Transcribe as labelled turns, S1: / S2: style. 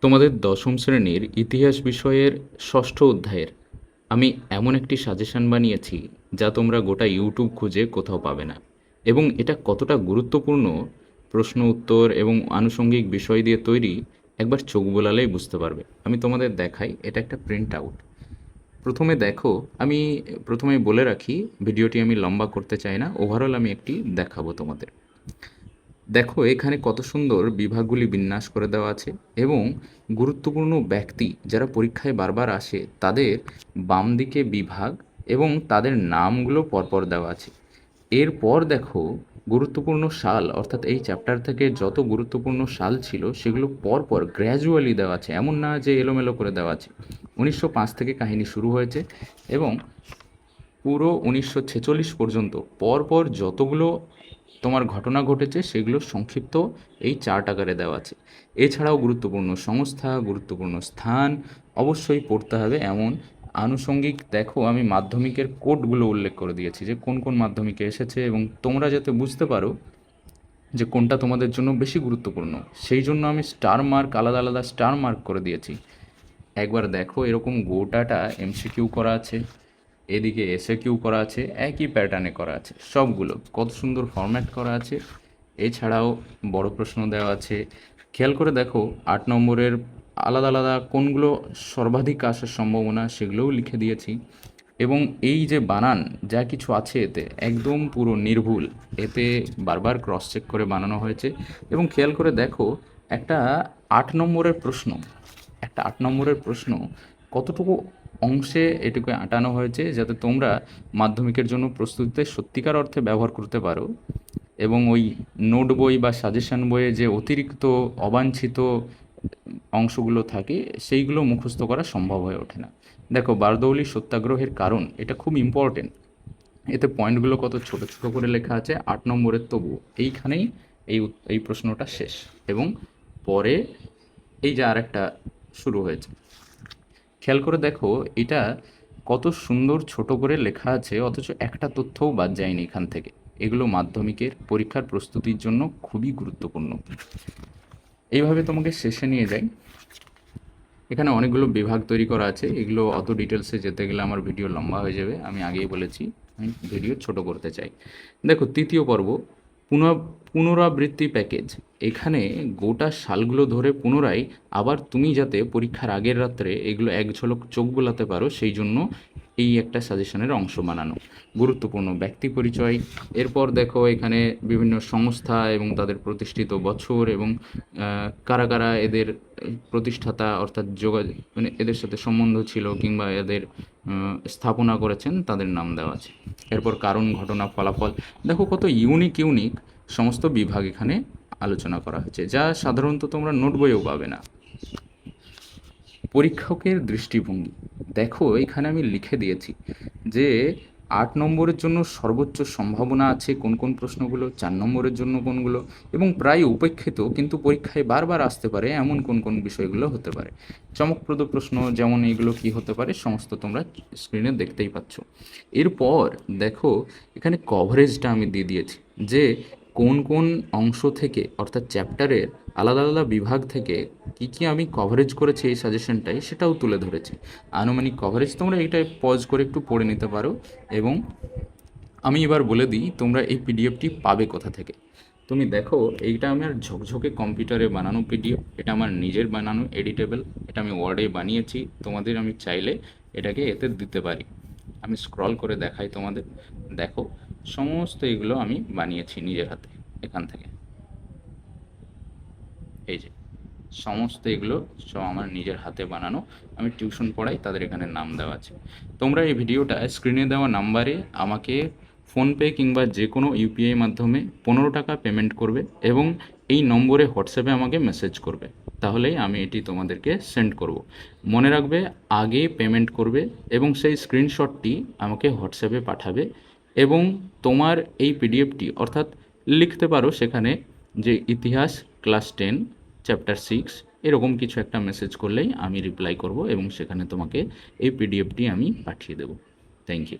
S1: তোমাদের দশম শ্রেণীর ইতিহাস বিষয়ের ষষ্ঠ অধ্যায়ের আমি এমন একটি সাজেশন বানিয়েছি যা তোমরা গোটা ইউটিউব খুঁজে কোথাও পাবে না। এবং এটা কতটা গুরুত্বপূর্ণ, প্রশ্ন উত্তর এবং আনুষঙ্গিক বিষয় দিয়ে তৈরি, একবার চোখ বোলালেই বুঝতে পারবে। আমি তোমাদের দেখাই, এটা একটা প্রিন্ট আউট। প্রথমে দেখো, আমি প্রথমেই বলে রাখি, ভিডিওটি আমি লম্বা করতে চাই না, ওভারঅল আমি একটি দেখাবো তোমাদের। দেখো এখানে কত সুন্দর বিভাগগুলি বিন্যাস করে দেওয়া আছে এবং গুরুত্বপূর্ণ ব্যক্তি যারা পরীক্ষায় বারবার আসে তাদের বাম দিকে বিভাগ এবং তাদের নামগুলো পরপর দেওয়া আছে। এরপর দেখো গুরুত্বপূর্ণ সাল, অর্থাৎ এই চ্যাপ্টার থেকে যত গুরুত্বপূর্ণ সাল ছিল সেগুলো পরপর গ্র্যাজুয়ালি দেওয়া আছে, এমন না যে এলোমেলো করে দেওয়া আছে। 1905 থেকে কাহিনী শুরু হয়েছে এবং পুরো 1946 পর্যন্ত পরপর যতগুলো তোমার ঘটনা ঘটেছে সেগুলো সংক্ষিপ্ত এই চার্ট আকারে দেওয়া আছে। এছাড়াও গুরুত্বপূর্ণ সংস্থা, গুরুত্বপূর্ণ স্থান অবশ্যই পড়তে হবে। এমন আনুষঙ্গিক দেখো আমি মাধ্যমিকের কোডগুলো উল্লেখ করে দিয়েছি যে কোন কোন মাধ্যমিকে এসেছে, এবং তোমরা যাতে বুঝতে পারো যে কোনটা তোমাদের জন্য বেশি গুরুত্বপূর্ণ সেই জন্য আমি স্টার মার্ক, আলাদা আলাদা স্টার মার্ক করে দিয়েছি। একবার দেখো এরকম গোটাটা এমসিকিউ করা আছে, এদিকে এসএ কিউ করা আছে, একই প্যাটার্নে করা আছে, সবগুলো কত সুন্দর ফরম্যাট করা আছে। এছাড়াও বড় প্রশ্ন দেওয়া আছে। খেয়াল করে দেখো 8 নম্বরের আলাদা আলাদা কোনগুলো সর্বাধিক আসার সম্ভাবনা সেগুলোও লিখে দিয়েছি। এবং এই যে বানান যা কিছু আছে এতে একদম পুরো নির্ভুল, এতে বারবার ক্রস চেক করে বানানো হয়েছে। এবং খেয়াল করে দেখো একটা 8 নম্বরের প্রশ্ন, একটা 8 নম্বরের প্রশ্ন কতটুকু অংশে এটুকু আঁটানো হয়েছে যাতে তোমরা মাধ্যমিকের জন্য প্রস্তুতিতে সত্যিকার অর্থে ব্যবহার করতে পারো। এবং ওই নোট বই বা সাজেশন বইয়ে যে অতিরিক্ত অবাঞ্ছিত অংশগুলো থাকে সেইগুলো মুখস্থ করা সম্ভব হয়ে ওঠে না। দেখো বারদৌলি সত্যাগ্রহের কারণ, এটা খুব ইম্পর্টেন্ট। এতে পয়েন্টগুলো কত ছোট ছোট করে লেখা আছে 8 নম্বরের, তবুও এইখানেই এই প্রশ্নটা শেষ। এবং পরে এই যে আরেকটা শুরু হয়েছে, খেয়াল করে দেখো এটা কত সুন্দর ছোট করে লেখা আছে, অথচ একটা তথ্যও বাদ যায়নি এখান থেকে। এগুলো মাধ্যমিকের পরীক্ষার প্রস্তুতির জন্য খুবই গুরুত্বপূর্ণ। এইভাবে তোমাকে শেষে নিয়ে যাই। এখানে অনেকগুলো বিভাগ তৈরি করা আছে, এগুলো অত ডিটেলসে যেতে গেলে আমার ভিডিও লম্বা হয়ে যাবে, আমি আগেই বলেছি আমি ভিডিও ছোট করতে চাই। দেখো তৃতীয় পর্ব পুনরাবৃত্তি প্যাকেজ। এখানে গোটা সালগুলো ধরে পুনরায় আবার তুমি যাতে পরীক্ষার আগের রাত্রে এগুলো এক ঝলক চোখ বোলাতে পারো সেই জন্য এই একটা সাজেশনের অংশ বানানো। গুরুত্বপূর্ণ ব্যক্তি পরিচয়। এরপর দেখো এখানে বিভিন্ন সংস্থা এবং তাদের প্রতিষ্ঠিত বছর এবং কারা কারা এদের প্রতিষ্ঠাতা, অর্থাৎ যোগাযোগ মানে এদের সাথে সম্বন্ধ ছিল কিংবা এদের স্থাপনা করেছেন তাদের নাম দেওয়া আছে। এরপর কারণ, ঘটনা, ফলাফল। দেখো কত ইউনিক ইউনিক সমস্ত বিভাগ এখানে আলোচনা করা হয়েছে যা সাধারণত তোমরা নোট বইয়েও পাবে না। পরীক্ষকের দৃষ্টিভঙ্গি, দেখো এখানে আমি লিখে দিয়েছি যে 8 নম্বরের জন্য সর্বোচ্চ সম্ভাবনা আছে কোন কোন প্রশ্নগুলো, 4 নম্বরের জন্য কোনগুলো, এবং প্রায় উপেক্ষিত কিন্তু পরীক্ষায় বারবার আসতে পারে এমন কোন কোন বিষয়গুলো হতে পারে। চমকপ্রদ প্রশ্ন যেমন এইগুলো কি হতে পারে সমস্ত তোমরা স্ক্রিনে দেখতেই পাচ্ছ। এরপর দেখো এখানে কভারেজটা আমি দিয়ে দিয়েছি যে কোন কোন অংশ থেকে, অর্থাৎ চ্যাপ্টারের আলাদা আলাদা বিভাগ থেকে কী কী আমি কভারেজ করেছি এই সাজেশনটাই সেটাও তুলে ধরেছি। আনুমানিক কভারেজ তোমরা এইটাই পজ করে একটু পড়ে নিতে পারো। এবং আমি এবার বলে দিই তোমরা এই পিডিএফটি পাবে কোথা থেকে। তুমি দেখো এইটা আমার ঝকঝকে কম্পিউটারে বানানো পিডিএফ, এটা আমার নিজের বানানো এডিটেবল, এটা আমি ওয়ার্ডে বানিয়েছি। তোমাদের আমি চাইলে এটাকে এতে দিতে পারি। আমি স্ক্রল করে দেখাই তোমাদের। দেখো সমস্ত এগুলো আমি বানিয়েছি নিজের হাতে এখান থেকে। এই যে সমস্ত এগুলো সব আমার নিজের হাতে বানানো, আমি টিউশন পড়াই, তাদের এখানে নাম দেওয়া আছে। তোমরা এই ভিডিওটা স্ক্রিনে দেওয়া নাম্বারে আমাকে ফোনপে কিংবা যে কোনো ইউপিআই মাধ্যমে 15 টাকা পেমেন্ট করবে এবং এই নম্বরে হোয়াটসঅ্যাপে আমাকে মেসেজ করবে, তাহলেই আমি এটি তোমাদেরকে সেন্ড করব। মনে রাখবে আগে পেমেন্ট করবে এবং সেই স্ক্রিনশটটি আমাকে হোয়াটসঅ্যাপে পাঠাবে। এবং তোমার এই পিডিএফটি, অর্থাৎ লিখতে পারো সেখানে যে ইতিহাস ক্লাস 10 চ্যাপ্টার 6 এরকম কিছু একটা মেসেজ করলেই আমি রিপ্লাই করব এবং সেখানে তোমাকে এই পিডিএফটি আমি পাঠিয়ে দেব। Thank you.